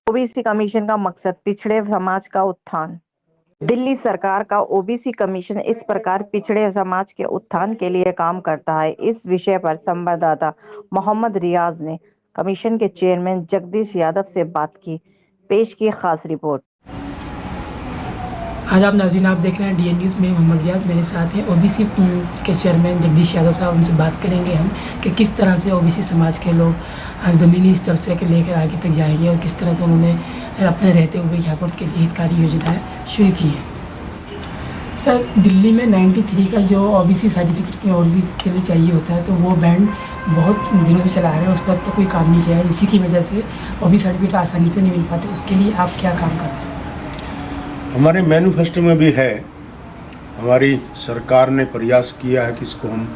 OBC commission का मकसद पिछड़े समाज का उत्थान। दिल्ली सरकार का ओबीसी कमीशन इस प्रकार पिछड़े समाज के उत्थान के लिए काम करता है। इस विषय पर संवाददाता मोहम्मद रियाज ने कमीशन के चेयरमैन जगदीश यादव से बात की। पेश की खास रिपोर्ट। आज आप नाज़रीन आप देख रहे हैं डीएन न्यूज़ में मोहम्मद रियाज मेरे साथ हैं ओबीसी के चेयरमैन जगदीश यादव साहब। उनसे बात करेंगे हम कि किस तरह से ओबीसी समाज के लोग ज़मीनी स्तर से लेकर आगे तक जाएंगे और किस तरह से उन्होंने अपने रहते हुए यहाँ पर उनके लिए हितकारी योजनाएँ शुरू की हैं। सर, दिल्ली में 93 का जो ओबीसी सर्टिफिकेट ओबीसी के लिए चाहिए होता है, तो वो बैंड बहुत दिनों से चला आ रहा है, उस पर अब तो कोई काम नहीं किया है। इसी की वजह से ओबीसी सर्टिफिकेट आसानी से नहीं मिल पाते। उसके लिए आप क्या काम कर रहे हैं? हमारे मैनिफेस्टो में भी है, हमारी सरकार ने प्रयास किया है कि इसको हम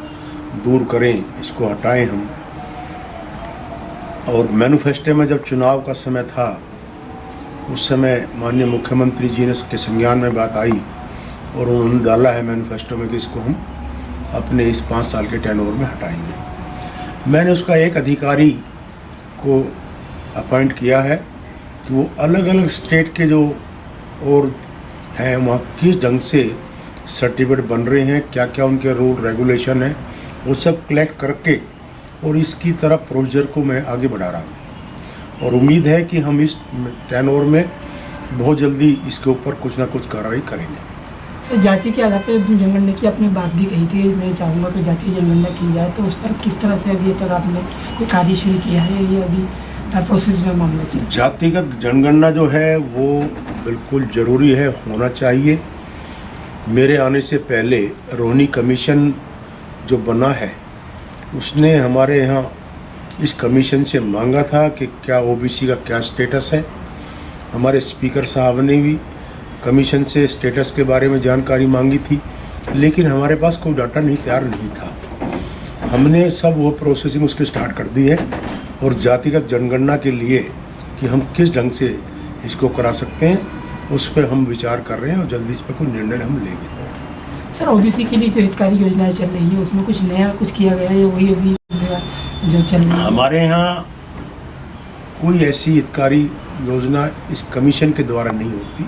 दूर करें, इसको हटाएं हम। और मैनिफेस्टो में जब चुनाव का समय था, उस समय माननीय मुख्यमंत्री जी ने इसके संज्ञान में बात आई और उन्होंने डाला है मैनिफेस्टो में कि इसको हम अपने इस 5 साल के टेन्योर में हटाएंगे। मैंने उसका एक अधिकारी को अपॉइंट किया है कि वो अलग अलग स्टेट के जो और हैं वहाँ किस ढंग से सर्टिफिकेट बन रहे हैं, क्या क्या उनके रूल रेगुलेशन है, वो सब कलेक्ट करके और इसकी तरफ प्रोसीजर को मैं आगे बढ़ा रहा हूँ। और उम्मीद है कि हम इस टेन्योर में बहुत जल्दी इसके ऊपर कुछ ना कुछ कार्रवाई करेंगे। सर, जाति के आधार पर जनगणना की आपने बात भी कही थी, मैं चाहूँगा कि जातीय जनगणना की जाए, तो उस पर किस तरह से अभी तक आपने कोई कार्य शुरू किया है? ये अभी प्रोसेस में मामला चाहिए। जातिगत जनगणना जो है वो बिल्कुल ज़रूरी है, होना चाहिए। मेरे आने से पहले रोहिणी कमीशन जो बना है, उसने हमारे यहाँ इस कमीशन से मांगा था कि क्या ओबीसी का क्या स्टेटस है। हमारे स्पीकर साहब ने भी कमीशन से स्टेटस के बारे में जानकारी मांगी थी, लेकिन हमारे पास कोई डाटा तैयार नहीं था। हमने सब वो प्रोसेसिंग उसकी स्टार्ट कर दी है और जातिगत जनगणना के लिए कि हम किस ढंग से इसको करा सकते हैं, उस पर हम विचार कर रहे हैं और जल्दी इस पर कोई निर्णय हम लेंगे। सर, ओबीसी के लिए जो हितकारी योजनाएं चल रही है, उसमें कुछ नया कुछ किया गया है या वही अभी जो चल रही है? हमारे यहाँ कोई ऐसी हितकारी योजना इस कमीशन के द्वारा नहीं होती।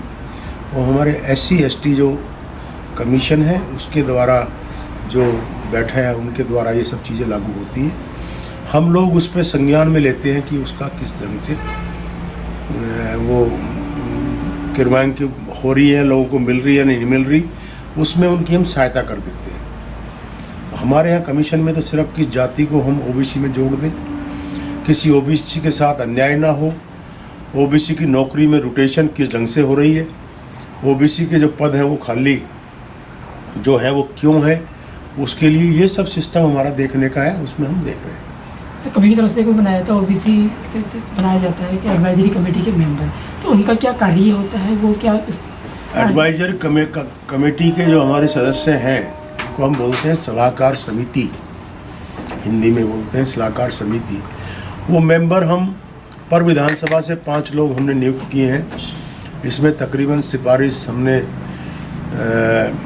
वो हमारे SC/ST जो कमीशन है उसके द्वारा जो बैठा है, उनके द्वारा ये सब चीज़ें लागू होती हैं। हम लोग उस पर संज्ञान में लेते हैं कि उसका किस ढंग से वो क्रियान्वयन हो रही है, लोगों को मिल रही है नहीं मिल रही, उसमें उनकी हम सहायता कर देते हैं। हमारे यहाँ कमीशन में तो सिर्फ किस जाति को हम ओबीसी में जोड़ दें, किसी ओबीसी के साथ अन्याय ना हो, ओबीसी की नौकरी में रोटेशन किस ढंग से हो रही है, ओबीसी के जो पद हैं वो खाली जो है वो क्यों है, उसके लिए ये सब सिस्टम हमारा देखने का है, उसमें हम देख रहे हैं। कमेटी की तरफ से कोई बनाया था, ओबीसी बनाया जाता है कि एडवाइजरी कमेटी के मेंबर, तो उनका क्या कार्य होता है? वो क्या एडवाइजरी कमेटी के जो हमारे सदस्य हैं उनको हम बोलते हैं सलाहकार समिति, हिंदी में बोलते हैं सलाहकार समिति। वो मेंबर हम पर विधानसभा से 5 लोग हमने नियुक्त किए हैं। इसमें तकरीबन सिफारिश हमने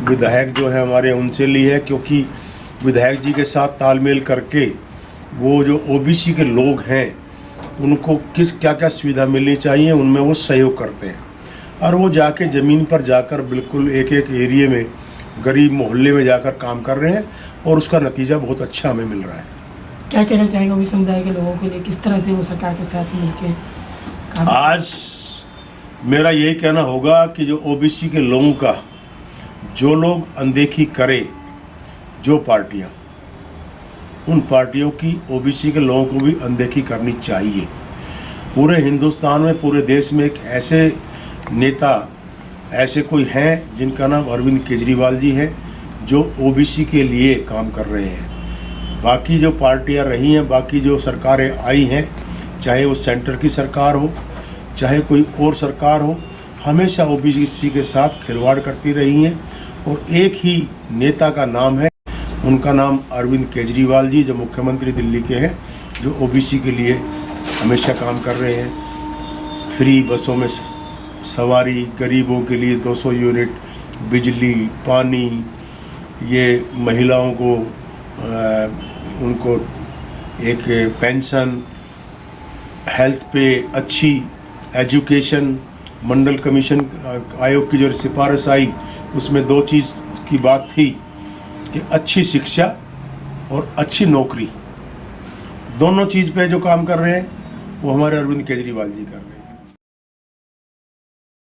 विधायक जो है हमारे उनसे ली है, क्योंकि विधायक जी के साथ तालमेल करके वो जो ओबीसी के लोग हैं उनको क्या क्या सुविधा मिलनी चाहिए उनमें वो सहयोग करते हैं। और वो जाके ज़मीन पर जाकर बिल्कुल एक एक एरिए में गरीब मोहल्ले में जाकर काम कर रहे हैं और उसका नतीजा बहुत अच्छा हमें मिल रहा है। क्या कहना चाहेंगे ओबीसी समुदाय के लोगों के लिए, किस तरह से वो सरकार के साथ मिलकर काम? आज मेरा यही कहना होगा कि जो ओबीसी के लोगों का जो लोग अनदेखी करें, जो पार्टियां, उन पार्टियों की ओबीसी के लोगों को भी अनदेखी करनी चाहिए। पूरे हिंदुस्तान में, पूरे देश में एक ऐसे नेता, ऐसे कोई हैं जिनका नाम अरविंद केजरीवाल जी हैं, जो ओबीसी के लिए काम कर रहे हैं। बाकी जो पार्टियां रही हैं, बाकी जो सरकारें आई हैं, चाहे वो सेंटर की सरकार हो चाहे कोई और सरकार हो, हमेशा ओबीसी के साथ खिलवाड़ करती रही हैं। और एक ही नेता का नाम है, उनका नाम अरविंद केजरीवाल जी, जो मुख्यमंत्री दिल्ली के हैं, जो ओबीसी के लिए हमेशा काम कर रहे हैं। फ्री बसों में सवारी, गरीबों के लिए 200 यूनिट बिजली, पानी, ये महिलाओं को उनको एक पेंशन, हेल्थ पे अच्छी एजुकेशन, मंडल कमीशन आयोग की जो सिफारिश आई उसमें 2 चीज़ की बात थी कि अच्छी शिक्षा और अच्छी नौकरी, दोनों चीज़ पे जो काम कर रहे हैं वो हमारे अरविंद केजरीवाल जी कर रहे हैं।